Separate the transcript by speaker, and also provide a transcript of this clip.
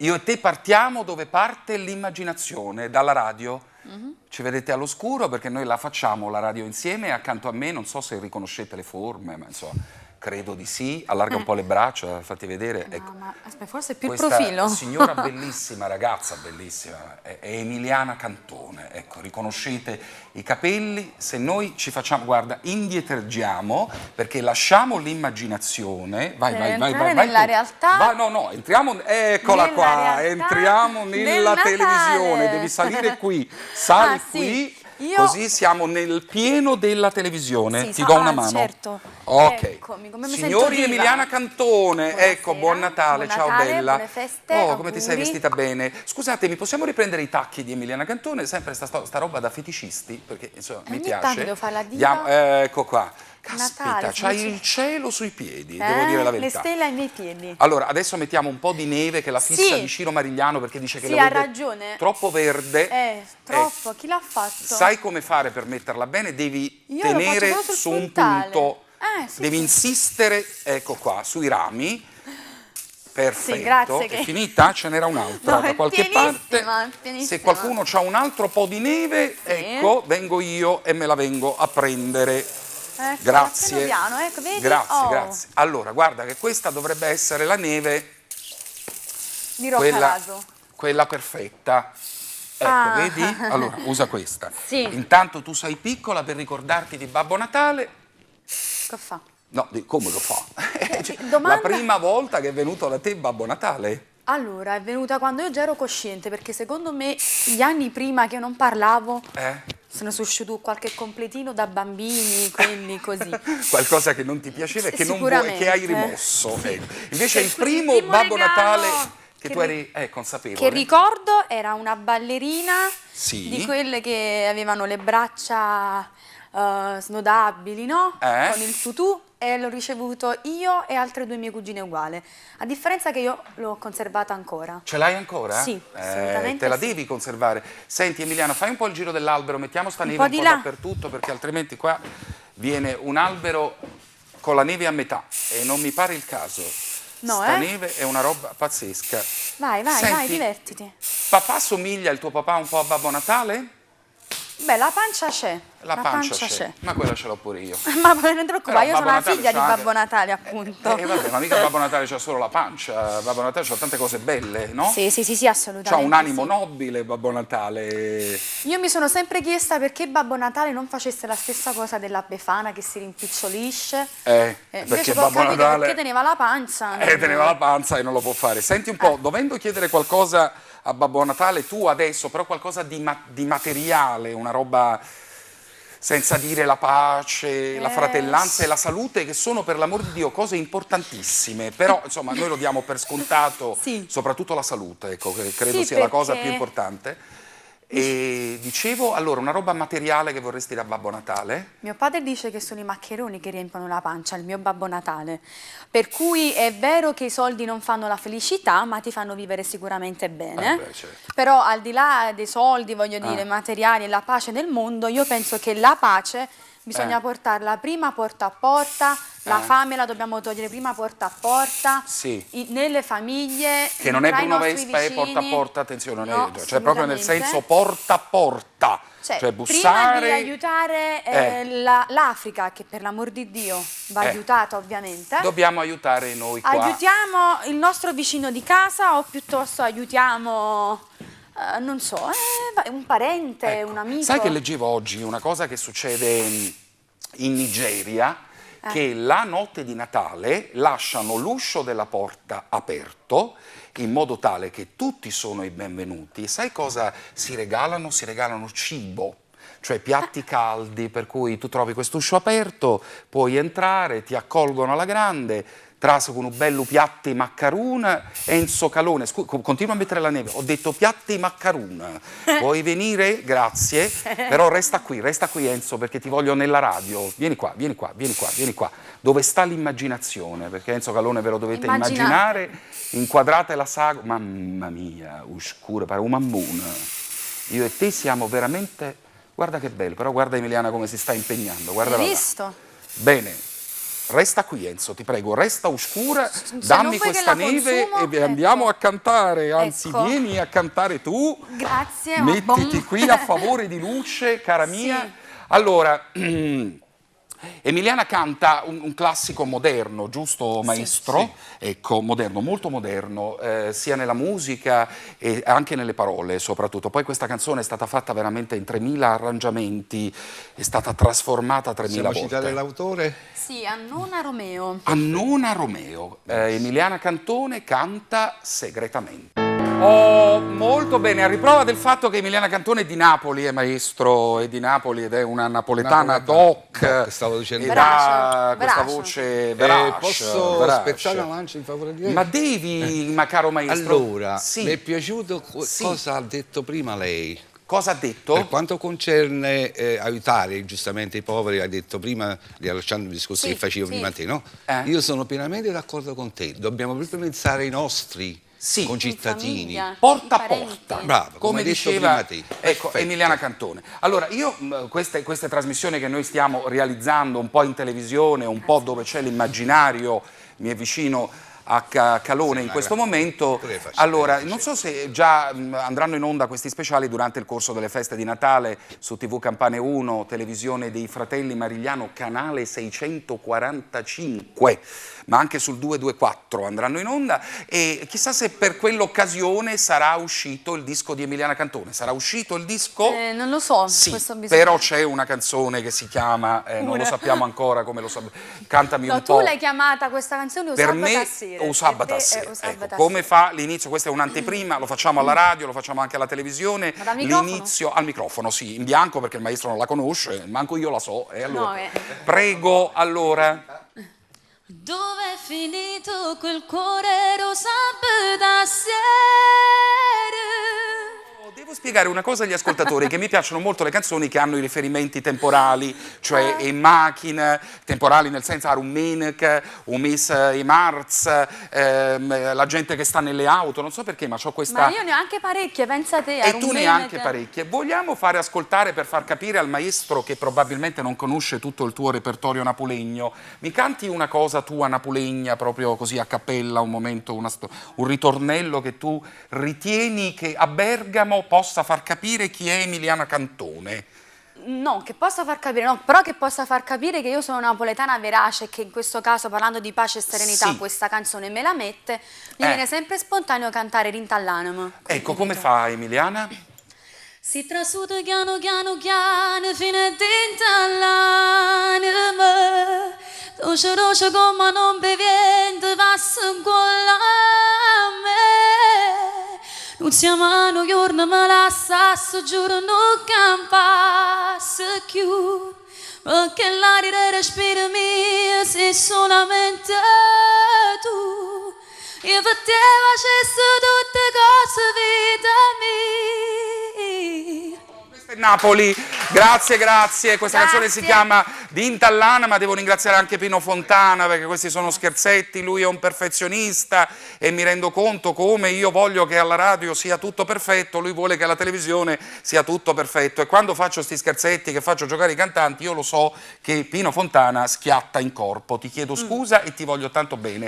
Speaker 1: Io e te partiamo dove parte l'immaginazione, dalla radio. Ci vedete all'oscuro perché noi la facciamo, la radio insieme, e accanto a me, non so se riconoscete le forme, ma insomma, credo di sì. Allarga un po' le braccia, fatti vedere.
Speaker 2: No,
Speaker 1: Ecco.
Speaker 2: ma aspetta, forse è più il
Speaker 1: Questa
Speaker 2: profilo.
Speaker 1: signora bellissima, ragazza bellissima, è Emiliana Cantone. Ecco, riconoscete i capelli. Se noi ci facciamo, guarda, indietreggiamo perché lasciamo l'immaginazione. Vai,
Speaker 2: Per
Speaker 1: vai,
Speaker 2: entrare
Speaker 1: vai.
Speaker 2: nella realtà.
Speaker 1: Vai, no, entriamo, eccola
Speaker 2: Nella
Speaker 1: qua,
Speaker 2: realtà
Speaker 1: entriamo nella
Speaker 2: del
Speaker 1: televisione,
Speaker 2: Natale.
Speaker 1: devi salire qui, sali
Speaker 2: Ah, sì.
Speaker 1: qui.
Speaker 2: Io-
Speaker 1: Così siamo nel pieno della televisione.
Speaker 2: Sì,
Speaker 1: Ti do una
Speaker 2: ah,
Speaker 1: mano.
Speaker 2: certo.
Speaker 1: Ok.
Speaker 2: Eccomi, come mi sento
Speaker 1: Signori
Speaker 2: viva.
Speaker 1: Emiliana Cantone, ecco,
Speaker 2: Buonasera,
Speaker 1: buon Natale,
Speaker 2: buon
Speaker 1: ciao
Speaker 2: Natale,
Speaker 1: bella.
Speaker 2: buone feste,
Speaker 1: Oh, come ti sei
Speaker 2: auguri.
Speaker 1: vestita bene. Scusatemi, possiamo riprendere i tacchi di Emiliana Cantone? Sempre sta roba da feticisti, perché insomma mi
Speaker 2: Ogni
Speaker 1: piace.
Speaker 2: tanto devo fare la diva.
Speaker 1: Ecco qua. Caspita,
Speaker 2: Natale,
Speaker 1: c'hai
Speaker 2: dice-
Speaker 1: il cielo sui piedi, devo dire la
Speaker 2: Le
Speaker 1: verità.
Speaker 2: stelle ai miei piedi.
Speaker 1: Allora, adesso mettiamo un po' di neve che la fissa
Speaker 2: Sì.
Speaker 1: di Ciro Marigliano perché dice che
Speaker 2: Sì,
Speaker 1: lo
Speaker 2: ha
Speaker 1: vede
Speaker 2: ragione.
Speaker 1: troppo verde.
Speaker 2: Troppo. Chi l'ha fatto?
Speaker 1: Sai come fare per metterla bene? Devi
Speaker 2: Io lo
Speaker 1: tenere
Speaker 2: faccio solo sul
Speaker 1: su un
Speaker 2: puntale.
Speaker 1: punto,
Speaker 2: Sì,
Speaker 1: devi
Speaker 2: sì.
Speaker 1: insistere, ecco qua, sui rami. Perfetto,
Speaker 2: Sì, grazie
Speaker 1: è
Speaker 2: che-
Speaker 1: finita? Ce n'era un'altra
Speaker 2: No,
Speaker 1: da
Speaker 2: è
Speaker 1: qualche parte.
Speaker 2: pienissima, pienissima.
Speaker 1: Se qualcuno ha un altro po' di neve, ecco, vengo io e me la vengo a prendere. Grazie.
Speaker 2: Piano piano, ecco, vedi?
Speaker 1: Grazie,
Speaker 2: Oh,
Speaker 1: grazie. Allora, guarda che questa dovrebbe essere la neve,
Speaker 2: di
Speaker 1: quella,
Speaker 2: Roccaraso.
Speaker 1: quella perfetta. Ecco,
Speaker 2: Ah.
Speaker 1: vedi? Allora, usa questa.
Speaker 2: Sì.
Speaker 1: Intanto tu sei piccola per ricordarti di Babbo Natale.
Speaker 2: Che fa?
Speaker 1: No, come lo fa? Cioè,
Speaker 2: domanda-
Speaker 1: la prima volta che è venuto da te Babbo Natale?
Speaker 2: Allora, è venuta quando io già ero cosciente, perché secondo me gli anni prima che non parlavo se ne sono uscito qualche completino da bambini, quindi così.
Speaker 1: Qualcosa che non ti piaceva e che non vuoi,
Speaker 2: Sicuramente.
Speaker 1: che hai rimosso.
Speaker 2: Sì.
Speaker 1: Invece il
Speaker 2: Scusi,
Speaker 1: primo
Speaker 2: primo
Speaker 1: Babbo
Speaker 2: regalo
Speaker 1: Natale che
Speaker 2: che
Speaker 1: tu
Speaker 2: ri-
Speaker 1: eri consapevole.
Speaker 2: Che ricordo era una ballerina
Speaker 1: Sì.
Speaker 2: di quelle che avevano le braccia snodabili, no? Con il tutù, e l'ho ricevuto io e altre 2 mie cugine uguali. A differenza che io l'ho conservata ancora.
Speaker 1: Ce l'hai ancora?
Speaker 2: Sì, assolutamente
Speaker 1: te la
Speaker 2: sì.
Speaker 1: devi conservare. Senti Emiliano, fai un po' il giro dell'albero, mettiamo sta neve
Speaker 2: po'
Speaker 1: un
Speaker 2: di
Speaker 1: po'
Speaker 2: là.
Speaker 1: dappertutto perché altrimenti qua viene un albero con la neve a metà e non mi pare il caso.
Speaker 2: No,
Speaker 1: Sta neve è una roba pazzesca.
Speaker 2: Vai,
Speaker 1: Senti,
Speaker 2: divertiti.
Speaker 1: Papà somiglia il tuo papà un po' a Babbo Natale?
Speaker 2: Beh, la pancia c'è.
Speaker 1: La pancia c'è, ma quella ce l'ho pure io.
Speaker 2: Ma non ti preoccupare, io
Speaker 1: Babbo
Speaker 2: sono la
Speaker 1: Natale
Speaker 2: figlia di
Speaker 1: c'ha
Speaker 2: Babbo
Speaker 1: anche-
Speaker 2: Natale, appunto.
Speaker 1: Vabbè, ma mica Babbo Natale c'ha solo la pancia, Babbo Natale c'ha tante cose belle, no?
Speaker 2: Sì, assolutamente.
Speaker 1: C'ha un animo
Speaker 2: sì.
Speaker 1: nobile Babbo Natale.
Speaker 2: Io mi sono sempre chiesta perché Babbo Natale non facesse la stessa cosa della Befana che si rimpicciolisce.
Speaker 1: Perché
Speaker 2: Invece poi ho
Speaker 1: Babbo
Speaker 2: capito
Speaker 1: Natale
Speaker 2: perché teneva la pancia.
Speaker 1: teneva la panza e non lo può fare. Senti un po', dovendo chiedere qualcosa a Babbo Natale, tu adesso, però qualcosa di materiale, una roba senza dire la pace, la fratellanza e la salute, che sono per l'amor di Dio cose importantissime, però insomma noi lo diamo per scontato,
Speaker 2: Sì.
Speaker 1: soprattutto la salute, ecco, che credo
Speaker 2: Sì,
Speaker 1: sia la cosa
Speaker 2: perché-
Speaker 1: più importante. E dicevo, allora, una roba materiale che vorresti da Babbo Natale?
Speaker 2: Mio padre dice che sono i maccheroni che riempiono la pancia, il mio Babbo Natale. Per cui è vero che i soldi non fanno la felicità, ma ti fanno vivere sicuramente bene.
Speaker 1: Beh, certo.
Speaker 2: Però al di là dei soldi, voglio dire, materiali e la pace nel mondo, io penso che la pace bisogna portarla prima porta a porta, la fame la dobbiamo togliere prima porta a porta,
Speaker 1: Sì.
Speaker 2: nelle famiglie,
Speaker 1: Che non è
Speaker 2: tra i
Speaker 1: Bruno
Speaker 2: nostri
Speaker 1: Vespa e porta a
Speaker 2: vicini.
Speaker 1: porta, attenzione,
Speaker 2: No,
Speaker 1: cioè proprio nel
Speaker 2: assolutamente.
Speaker 1: senso porta a porta, cioè
Speaker 2: Prima
Speaker 1: bussare.
Speaker 2: di aiutare l'Africa, che per l'amor di Dio va aiutata ovviamente,
Speaker 1: Dobbiamo aiutare noi qua.
Speaker 2: aiutiamo il nostro vicino di casa o piuttosto aiutiamo, non so, un parente,
Speaker 1: Ecco.
Speaker 2: un amico.
Speaker 1: Sai che leggevo oggi una cosa che succede in Nigeria? Che la notte di Natale lasciano l'uscio della porta aperto in modo tale che tutti sono i benvenuti. E sai cosa si regalano? Si regalano cibo, cioè piatti caldi, per cui tu trovi quest'uscio aperto, puoi entrare, ti accolgono alla grande, trase con un bello piatti maccarun, Enzo Calone, continua a mettere la neve, ho detto piatti maccarun, vuoi venire? Grazie, però resta qui Enzo perché ti voglio nella radio, vieni qua, dove sta l'immaginazione, perché Enzo Calone ve lo dovete immaginare, inquadrate la saga, mamma mia, oscura, pare un mammone, io e te siamo veramente, guarda che bello, però guarda Emiliana come si sta impegnando, guarda.
Speaker 2: Hai visto?
Speaker 1: Bene. Resta qui, Enzo, ti prego, resta oscura, dammi questa neve e andiamo a cantare, anzi vieni a cantare tu.
Speaker 2: Grazie.
Speaker 1: Mettiti qui a favore di luce, cara mia. Allora, Emiliana canta un classico moderno, giusto maestro?
Speaker 3: Sì.
Speaker 1: Ecco, moderno, molto moderno, sia nella musica e anche nelle parole soprattutto. Poi questa canzone è stata fatta veramente in 3000 arrangiamenti, è stata trasformata 3000 volte.
Speaker 3: Possiamo citare l'autore?
Speaker 2: Sì, Annona Romeo.
Speaker 1: Annona Romeo. Emiliana Cantone canta segretamente. Oh, molto bene, a riprova del fatto che Emiliana Cantone è di Napoli, è maestro, è di Napoli ed è una napoletana doc,
Speaker 3: stavo dicendo.
Speaker 1: ed ha questa voce verace.
Speaker 3: Posso spezzare una lancia in favore di lei?
Speaker 1: Ma devi, ma caro maestro.
Speaker 3: Allora, mi è piaciuto cosa ha detto prima lei.
Speaker 1: Cosa ha detto?
Speaker 3: Per quanto concerne aiutare giustamente i poveri, ha detto prima, riallacciando il discorso che facevo prima a te, no? Io sono pienamente d'accordo con te, dobbiamo proprio pensare ai nostri concittadini,
Speaker 1: porta a porta,
Speaker 3: bravo, come diceva
Speaker 1: prima te. Ecco, Emiliana Cantone. Allora, io queste trasmissioni che noi stiamo realizzando un po' in televisione, un po' dove c'è l'immaginario, mi è vicino a Calone in questo momento. Allora, non so se già andranno in onda questi speciali durante il corso delle feste di Natale su TV Campane 1, televisione dei Fratelli Marigliano, canale 645, ma anche sul 224 andranno in onda, e chissà se per quell'occasione sarà uscito il disco di Emiliana Cantone. Sarà uscito il disco?
Speaker 2: Non lo so.
Speaker 1: Sì,
Speaker 2: questo
Speaker 1: però c'è una canzone che si chiama, non lo sappiamo ancora come lo sappiamo, cantami un po'.
Speaker 2: Tu l'hai chiamata questa canzone
Speaker 1: Per me o sabato sera. Ecco, come fa l'inizio? Questa è un'anteprima, lo facciamo alla radio, lo facciamo anche alla televisione. L'inizio al microfono, sì, in bianco perché il maestro non la conosce, manco io la so. Allora, prego, allora.
Speaker 4: Dove è finito quel cuore rosa da sera?
Speaker 1: Devo spiegare una cosa agli ascoltatori, che mi piacciono molto le canzoni che hanno i riferimenti temporali, cioè in macchina, temporali nel senso Arum Menec, Umis e Marz, la gente che sta nelle auto, non so perché, ma ho questa...
Speaker 2: Ma io ne ho anche parecchie, pensa te.
Speaker 1: E tu ne hai anche parecchie. Vogliamo fare ascoltare, per far capire al maestro che probabilmente non conosce tutto il tuo repertorio napolegno, mi canti una cosa tua napolegna, proprio così a cappella, un momento, un ritornello che tu ritieni che a Bergamo possa far capire chi è Emiliana Cantone?
Speaker 2: No, che possa far capire, no, però che possa far capire che io sono napoletana verace e che in questo caso, parlando di pace e serenità, questa canzone me la mette, mi viene sempre spontaneo cantare Rintallanam.
Speaker 1: Ecco, come fa Emiliana?
Speaker 4: Si trasuda piano piano piano fino a Rintallanam, dolce dolce come non beviendo passa con la me. Non siamo a un giorno ma la sasso giuro non campasse più, perché l'aria respira mia sei solamente tu. Io per te facessi tutte cose vita mia.
Speaker 1: Questo è Napoli, grazie, grazie. Questa canzone si chiama D'Intallana, ma devo ringraziare anche Pino Fontana perché questi sono scherzetti, lui è un perfezionista e mi rendo conto come io voglio che alla radio sia tutto perfetto, lui vuole che alla televisione sia tutto perfetto, e quando faccio sti scherzetti, che faccio giocare i cantanti, io lo so che Pino Fontana schiatta in corpo. Ti chiedo scusa e ti voglio tanto bene.